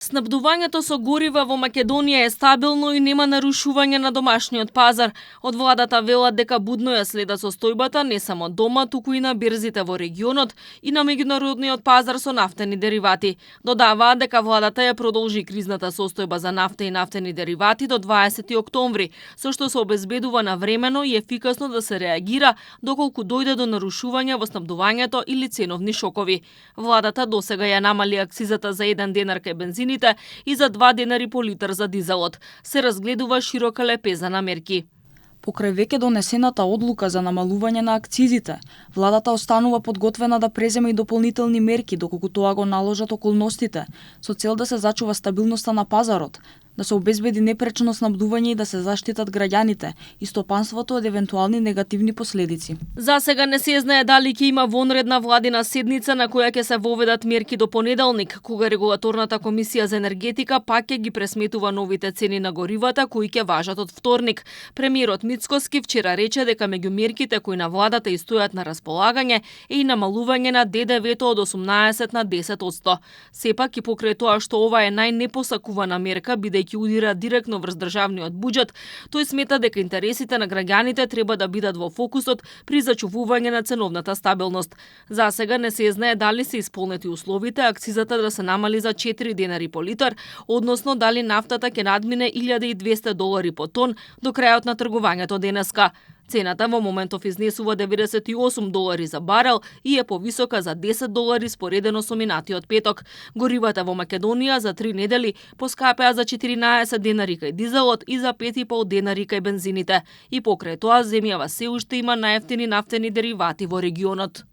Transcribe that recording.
Снабдувањето со горива во Македонија е стабилно и нема нарушување на домашниот пазар. Од владата велат дека будно ја следат состојбата не само дома, туку и на берзите во регионот и на меѓународниот пазар со нафтени деривати. Додаваат дека владата ја продолжи кризната состојба за нафта и нафтени деривати до 20 октомври, со што се обезбедува навремено и ефикасно да се реагира доколку дојде до нарушување во снабдувањето или ценовни шокови. Владата досега ја намали акцизата за 1 денар кај бензините и за 2 денари по литар за дизелот. Се разгледува широка лепеза на мерки. Покрај веќе донесената одлука за намалување на акцизите, владата останува подготвена да преземе и дополнителни мерки доколку тоа го наложат околностите, со цел да се зачува стабилноста на пазарот, да се обезбеди непречно снабдување и да се заштитат граѓаните и стопанството од евентуални негативни последици. За сега не се знае дали ќе има вонредна владина седница на која ќе се воведат мерки до понеделник, кога регулаторната комисија за енергетика пак ќе ги пресметува новите цени на горивата кои ќе важат од вторник. Премиерот Мицкоски вчера рече дека меѓу мерките кои на владата и стојат на располагање е и намалување на ДДВ-то од 18 на 10%. Сепак и покрај тоа што ова е најнепосакувана мерка бидејќи удира директно врз државниот буџет, тој смета дека интересите на граѓаните треба да бидат во фокусот при зачувување на ценовната стабилност. За сега не се знае дали се исполнети условите акцизата да се намали за 4 денари по литар, односно дали нафтата ќе надмине $1.200 по тон до крајот на тргувањето денеска. Цената во моментов изнесува $98 за барел и е повисока за $10 споредено со минатиот петок. Горивата во Македонија за 3 недели поскапеа за 14 денари кај дизелот и за 5,5 денари кај бензините. И покрај тоа земјава се уште има најевтини нафтени деривати во регионот.